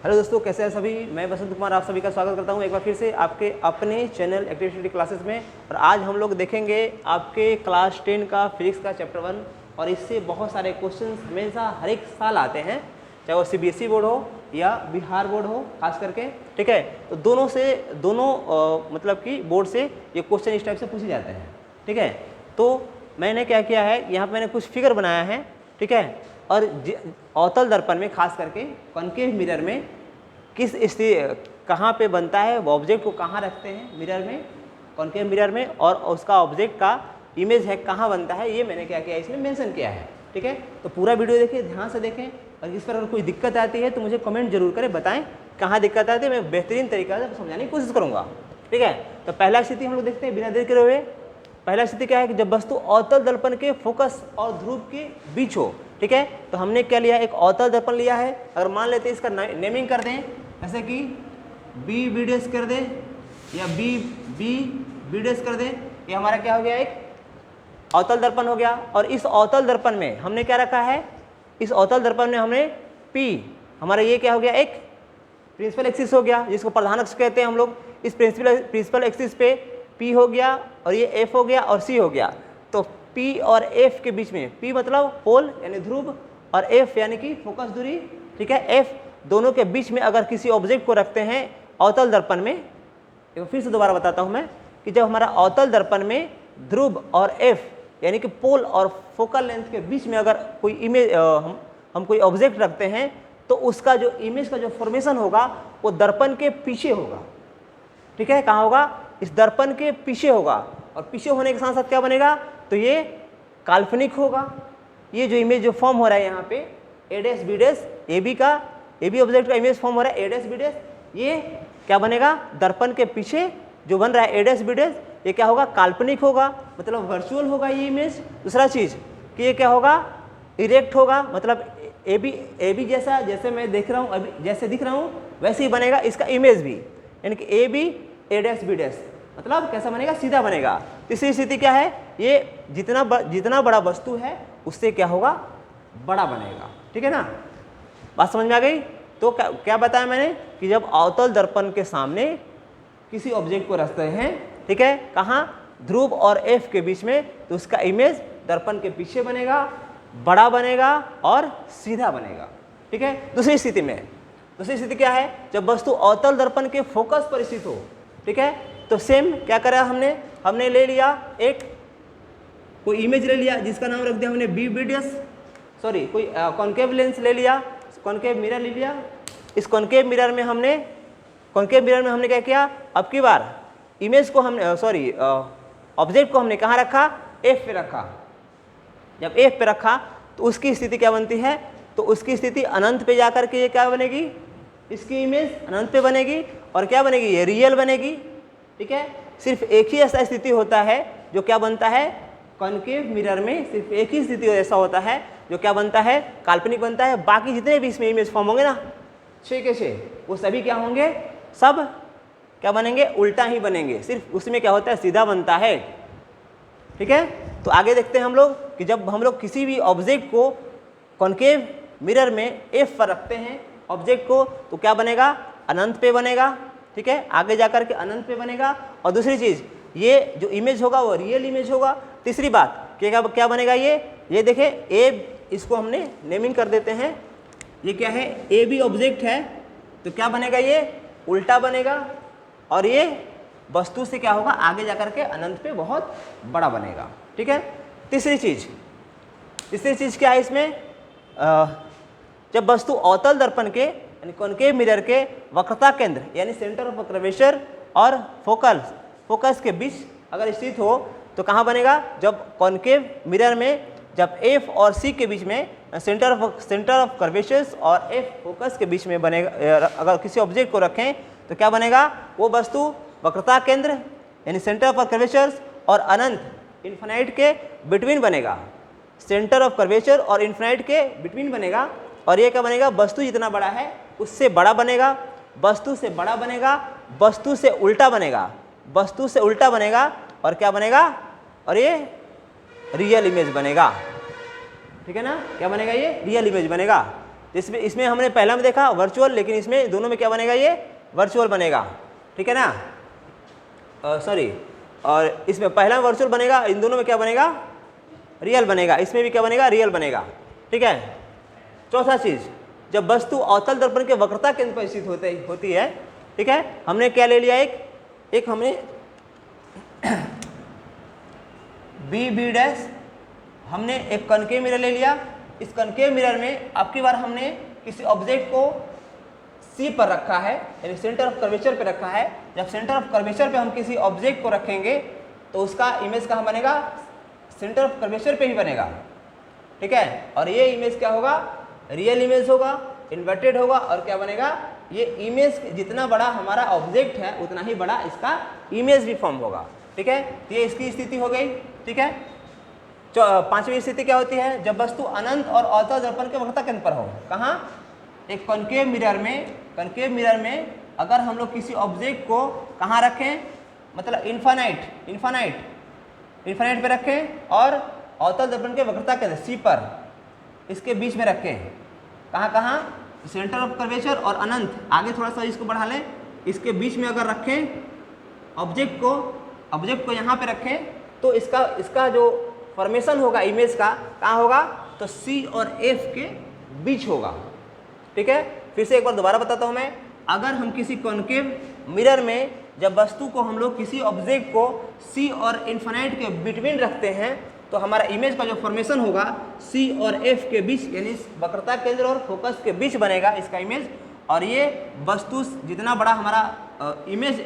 Hello दोस्तों, कैसे हैं सभी। मैं बसंत कुमार आप सभी का स्वागत करता हूं एक बार फिर से आपके अपने चैनल एक्टिविटी क्लासेस में। और आज हम लोग देखेंगे आपके क्लास 10 का फिजिक्स का चैप्टर 1। और इससे बहुत सारे क्वेश्चंस हमेशा हर एक साल आते हैं, चाहे वो सीबीएसई बोर्ड हो या बिहार बोर्ड हो खास करके, ठीक है। तो दोनों मतलब कि बोर्ड से ये क्वेश्चन इस टाइप से पूछे जाते हैं, ठीक है। तो मैंने क्या किया है, यहाँ पर मैंने कुछ फिगर बनाया है, ठीक है। और अवतल दर्पण में खास करके कॉन्केव मिरर में किस स्थिति कहाँ पे बनता है, वो ऑब्जेक्ट को कहाँ रखते हैं मिरर में, कॉन्केव मिरर में, और उसका ऑब्जेक्ट का इमेज है कहाँ बनता है, ये मैंने क्या किया इसमें मेंशन किया है, ठीक है। तो पूरा वीडियो देखिए, ध्यान से देखें। और इस पर अगर कोई दिक्कत आती है तो मुझे कमेंट जरूर करें, बताएं कहाँ दिक्कत आती है, मैं बेहतरीन तरीका से समझाने की कोशिश करूँगा, ठीक है। तो पहला स्थिति हम लोग देखते हैं बिना देर करे हुए। पहला स्थिति क्या है कि जब वस्तु अवतल दर्पण के फोकस और ध्रुव के बीच हो, ठीक है। तो हमने क्या लिया, एक अवतल दर्पण लिया है। अगर मान लेते हैं इसका नेमिंग कर दें, जैसे कि बी बी डैश कर दें या बी बी बी डैश कर दें, ये हमारा क्या हो गया, एक अवतल दर्पण हो गया। और इस अवतल दर्पण में हमने क्या रखा है, इस अवतल दर्पण में हमने पी, हमारा ये क्या हो गया, एक प्रिंसिपल एक्सिस हो गया, जिसको प्रधान अक्ष कहते हैं हम लोग। इस प्रिंसिपल एक्सिस पे पी हो गया, और ये एफ हो गया, और सी हो गया। तो पी और एफ के बीच में, पी मतलब पोल यानी ध्रुव, और एफ यानी कि फोकस दूरी, ठीक है। एफ दोनों के बीच में अगर किसी ऑब्जेक्ट को रखते हैं अवतल दर्पण में, एक फिर से दोबारा बताता हूं मैं कि जब हमारा अवतल दर्पण में ध्रुव और एफ यानी कि पोल और फोकल लेंथ के बीच में अगर कोई इमेज हम कोई ऑब्जेक्ट रखते हैं, तो उसका जो इमेज का जो फॉर्मेशन होगा वो दर्पण के पीछे होगा, ठीक है। कहाँ होगा, इस दर्पण के पीछे होगा। और पीछे होने के साथ साथ क्या बनेगा, तो ये काल्पनिक होगा। ये जो इमेज जो फॉर्म हो रहा है यहाँ पे A dash B dash, A B object का इमेज फॉर्म हो रहा है ए डैश बी डैश, ये क्या बनेगा, दर्पण के पीछे जो बन रहा है ए डैश बी डैश, ये क्या होगा, काल्पनिक होगा, मतलब वर्चुअल होगा ये इमेज। दूसरा चीज कि ये क्या होगा, इरेक्ट होगा, मतलब ए बी जैसा, जैसे मैं देख रहा हूँ अभी, जैसे दिख रहा हूँ वैसे ही बनेगा इसका इमेज भी, यानी कि A B A dash B dash, मतलब कैसा बनेगा, सीधा बनेगा। तीसरी स्थिति क्या है, ये जितना बड़ा वस्तु है उससे क्या होगा, बड़ा बनेगा, ठीक है ना। बात समझ में आ गई। तो क्या बताया मैंने कि जब अवतल दर्पण के सामने किसी ऑब्जेक्ट को रखते हैं, ठीक है, कहाँ, ध्रुव और एफ के बीच में, तो उसका इमेज दर्पण के पीछे बनेगा, बड़ा बनेगा और सीधा बनेगा, ठीक है। दूसरी स्थिति क्या है, जब वस्तु अवतल दर्पण के फोकस पर स्थित हो, ठीक है। तो सेम क्या करा हमने ले लिया, एक कोई इमेज ले लिया जिसका नाम रख दिया हमने बी बी डैश, सॉरी कोई कॉन्केव लेंस ले लिया, कॉन्केव मिरर ले लिया। इस कॉन्केव मिरर में हमने क्या किया, अब की बार इमेज को हमने ऑब्जेक्ट को हमने कहाँ रखा, एफ पे रखा। जब एफ पे रखा तो उसकी स्थिति क्या बनती है, तो उसकी स्थिति अनंत पे जाकर के ये क्या बनेगी, इसकी इमेज अनंत पे बनेगी, और क्या बनेगी, ये रियल बनेगी, ठीक है। सिर्फ एक ही ऐसा स्थिति होता है जो क्या बनता है, कॉन्केव मिरर में सिर्फ एक ही स्थिति ऐसा होता है जो क्या बनता है, काल्पनिक बनता है। बाकी जितने भी इसमें इमेज फॉर्म होंगे ना, 6 के 6, वो सभी क्या होंगे, सब क्या बनेंगे, उल्टा ही बनेंगे। सिर्फ उसमें क्या होता है, सीधा बनता है, ठीक है। तो आगे देखते हैं हम लोग कि जब हम लोग किसी भी ऑब्जेक्ट को कॉन्केव मिरर में एफ पर रखते हैं ऑब्जेक्ट को, तो क्या बनेगा, अनंत पे बनेगा, ठीक है, आगे जाकर के अनंत पे बनेगा। और दूसरी चीज, ये जो इमेज होगा वो रियल इमेज होगा। तीसरी बात क्या बनेगा, ये देखें, ए, इसको हमने नेमिंग कर देते हैं, ये क्या है, ए बी ऑब्जेक्ट है, तो क्या बनेगा, ये उल्टा बनेगा, और ये वस्तु से क्या होगा, आगे जाकर के अनंत पे बहुत बड़ा बनेगा, ठीक है। तीसरी चीज क्या है इसमें, जब वस्तु अवतल दर्पण के यानी कॉन्केव मिरर के वक्रता केंद्र यानी सेंटर ऑफ कर्वेचर और फोकस के बीच अगर स्थित हो, तो कहाँ बनेगा, जब कॉन्केव मिरर में जब एफ और सी के बीच में सेंटर ऑफ कर्वेचर्स और एफ फोकस के बीच में बनेगा, अगर किसी ऑब्जेक्ट को रखें तो क्या बनेगा, वो वस्तु वक्रता केंद्र यानी सेंटर ऑफ कर्वेचर्स और अनंत इन्फिनाइट के बिटवीन बनेगा, सेंटर ऑफ कर्वेचर और इन्फिनाइट के बिटवीन बनेगा। और ये क्या बनेगा, वस्तु जितना बड़ा है उससे बड़ा बनेगा, वस्तु से बड़ा बनेगा, वस्तु से उल्टा बनेगा, और क्या बनेगा, और ये रियल इमेज बनेगा, ठीक है ना। क्या बनेगा, ये रियल इमेज बनेगा। इसमें इसमें हमने पहला में देखा वर्चुअल, लेकिन इसमें दोनों में क्या बनेगा, ये वर्चुअल बनेगा, ठीक है ना, सॉरी, और इसमें पहला में वर्चुअल बनेगा, इन दोनों में क्या बनेगा, रियल बनेगा, इसमें भी क्या बनेगा, रियल बनेगा, ठीक है। चौथा चीज, जब वस्तु अवतल दर्पण के वक्रता केंद्र पर स्थित होती है, ठीक है, हमने क्या ले लिया, एक हमने बी डैश, हमने एक कनकेव मिरर ले लिया। इस कनकेव मिरर में आपकी बार हमने किसी ऑब्जेक्ट को सी पर रखा है, यानी सेंटर ऑफ कर्वेचर पे रखा है। जब सेंटर ऑफ कर्वेचर पे हम किसी ऑब्जेक्ट को रखेंगे तो उसका इमेज कहाँ बनेगा, सेंटर ऑफ कर्वेचर पे ही बनेगा, ठीक है। और ये इमेज क्या होगा, रियल इमेज होगा, इन्वर्टेड होगा, और क्या बनेगा, ये इमेज जितना बड़ा हमारा ऑब्जेक्ट है उतना ही बड़ा इसका इमेज भी फॉर्म होगा, ठीक है। ये इसकी स्थिति हो गई, ठीक है। पांचवी स्थिति क्या होती है, जब वस्तु अनंत और अवतल दर्पण के वक्रता केंद्र पर हो। कहाँ, एक कॉन्केव मिरर में अगर हम लोग किसी ऑब्जेक्ट को कहाँ रखें, मतलब इन्फानाइट पे रखें और अवतल दर्पण के वक्रता केंद्र सी पर, इसके बीच में रखें, कहाँ, सेंटर ऑफ कर्वेचर और अनंत, आगे थोड़ा सा इसको बढ़ा लें, इसके बीच में अगर रखें ऑब्जेक्ट को यहाँ पे रखें, तो इसका जो फॉर्मेशन होगा इमेज का कहाँ होगा, तो सी और एफ के बीच होगा, ठीक है। फिर से एक बार दोबारा बताता हूँ मैं, अगर हम किसी कॉन्केव मिरर में जब वस्तु को हम लोग किसी ऑब्जेक्ट को सी और इन्फिनाइट के बिटवीन रखते हैं तो हमारा इमेज का जो फॉर्मेशन होगा सी और एफ के बीच, यानी वक्रता केंद्र और फोकस के बीच बनेगा इसका इमेज। और ये वस्तु जितना बड़ा हमारा इमेज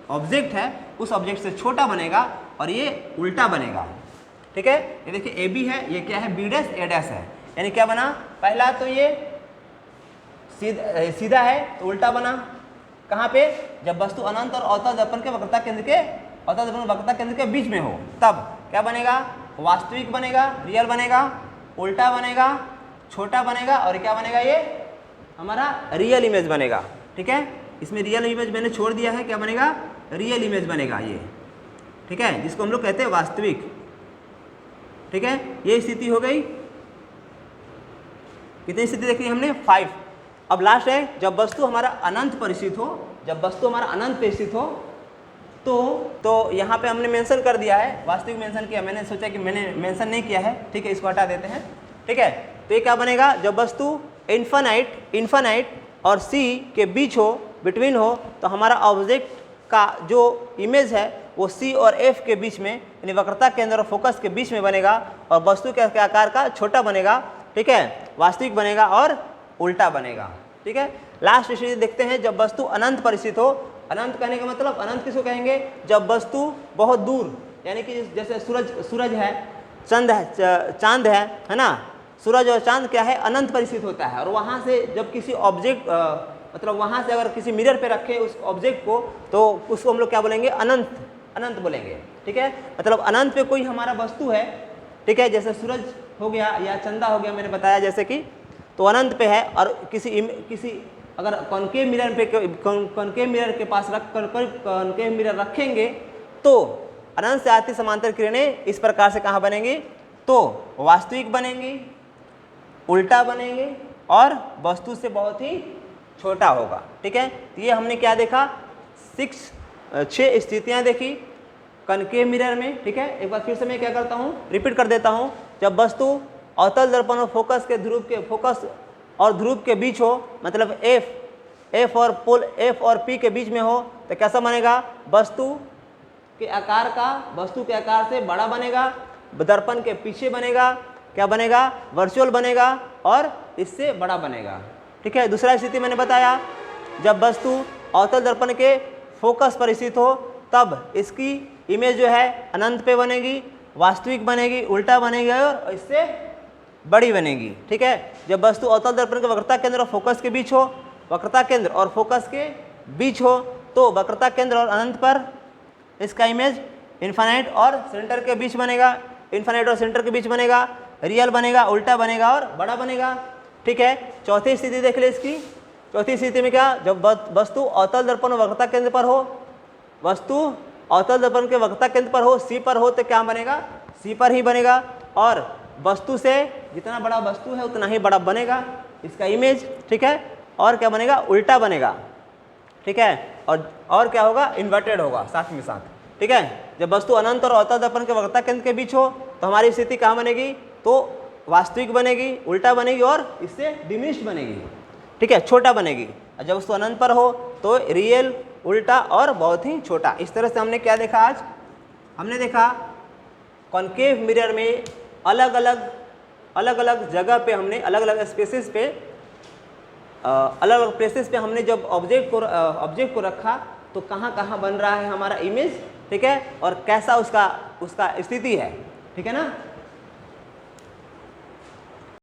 ऑब्जेक्ट है उस ऑब्जेक्ट से छोटा बनेगा और ये उल्टा बनेगा, ठीक है। ये देखिए ए बी है, ये क्या है, बी डैश ए डैश है, यानी क्या बना, पहला तो ये सीधा है तो उल्टा बना, कहाँ पे, जब वस्तु अनंत और अवतल दर्पण के वक्रता केंद्र के बीच में हो, तब क्या बनेगा, वास्तविक बनेगा, रियल बनेगा, उल्टा बनेगा, छोटा बनेगा, और क्या बनेगा, ये हमारा रियल इमेज बनेगा, ठीक है। इसमें रियल इमेज मैंने छोड़ दिया है, क्या बनेगा, रियल इमेज बनेगा ये, ठीक है, जिसको हम लोग कहते हैं वास्तविक, ठीक है। ये स्थिति हो गई, कितनी स्थिति देखी हमने, 5। अब लास्ट है, जब वस्तु हमारा अनंत पर स्थित हो, तो यहाँ पे हमने मेंशन कर दिया है, वास्तविक मेंशन किया, मैंने सोचा कि मैंने मेंशन नहीं किया है, ठीक है, इसको हटा देते हैं, ठीक है। तो ये क्या बनेगा, जब वस्तु इन्फिनाइट और सी के बीच हो, बिटवीन हो, तो हमारा ऑब्जेक्ट का जो इमेज है वो सी और एफ के बीच में, यानी वक्रता केंद्र और फोकस के बीच में बनेगा, और वस्तु के आकार का छोटा बनेगा, ठीक है, वास्तविक बनेगा और उल्टा बनेगा, ठीक है। लास्ट स्थिति देखते हैं, जब वस्तु अनंत पर स्थित हो। अनंत कहने का मतलब, अनंत किसको कहेंगे, जब वस्तु बहुत दूर, यानी कि जैसे सूरज है, चांद है ना, सूरज और चांद क्या है, अनंत पर स्थित होता है, और वहाँ से जब किसी ऑब्जेक्ट मतलब वहाँ से अगर किसी मिरर पे रखें उस ऑब्जेक्ट को, तो उसको हम लोग क्या बोलेंगे, अनंत बोलेंगे, ठीक है। मतलब अनंत पे कोई हमारा वस्तु है, ठीक है, जैसे सूरज हो गया या चंदा हो गया, मैंने बताया जैसे कि, तो अनंत पे है, और किसी अगर कॉन्केव मिरर के पास कॉन्केव मिरर रखेंगे तो अनंत से आती समांतर किरणें इस प्रकार से कहाँ बनेंगी, तो वास्तविक बनेंगी, उल्टा बनेंगे, और वस्तु से बहुत ही छोटा होगा, ठीक है। तो ये हमने क्या देखा, 6 स्थितियाँ देखी कॉन्केव मिरर में, ठीक है। एक बार फिर से मैं क्या करता हूँ, रिपीट कर देता हूँ। जब वस्तु अवतल दर्पण और फोकस और ध्रुव के बीच हो, मतलब एफ और पी के बीच में हो, तो कैसा बनेगा, वस्तु के आकार से बड़ा बनेगा, दर्पण के पीछे बनेगा, क्या बनेगा, वर्चुअल बनेगा, और इससे बड़ा बनेगा, ठीक है। दूसरा स्थिति मैंने बताया, जब वस्तु अवतल दर्पण के फोकस पर स्थित हो, तब इसकी इमेज जो है अनंत पे बनेगी, वास्तविक बनेगी, उल्टा बनेगी, और इससे बड़ी बनेगी, ठीक है। जब वस्तु अवतल दर्पण के वक्रता केंद्र और फोकस के बीच हो, तो वक्रता केंद्र और अनंत पर इसका इमेज इन्फिनाइट और सेंटर के बीच बनेगा, रियल बनेगा, उल्टा बनेगा, और बड़ा बनेगा, ठीक है। चौथी स्थिति देख ले इसकी। चौथी स्थिति में क्या, जब वस्तु अवतल दर्पण और वक्रता केंद्र पर हो, सी पर हो, तो क्या बनेगा, सी पर ही बनेगा, और वस्तु से जितना बड़ा वस्तु है उतना ही बड़ा बनेगा, इसका इमेज, ठीक है, और क्या बनेगा, उल्टा बनेगा, ठीक है, और क्या होगा, इन्वर्टेड होगा साथ में साथ, ठीक है। जब वस्तु अनंत और अवतदर्पण के वक्रता केंद्र के बीच हो तो हमारी स्थिति कहाँ बनेगी, तो वास्तविक बनेगी, उल्टा बनेगी और इससे डिमिनिश्ड बनेगी, ठीक है, छोटा बनेगी। और जब वस्तु अनंत पर हो तो रियल, उल्टा और बहुत ही छोटा। इस तरह से हमने क्या देखा आज, हमने देखा कॉन्केव मिरर में अलग अलग जगह पे हमने अलग अलग स्पेसेस पे अलग अलग प्लेसेस पे हमने जब ऑब्जेक्ट को रखा तो कहाँ कहाँ बन रहा है हमारा इमेज, ठीक है, और कैसा उसका स्थिति है, ठीक है ना।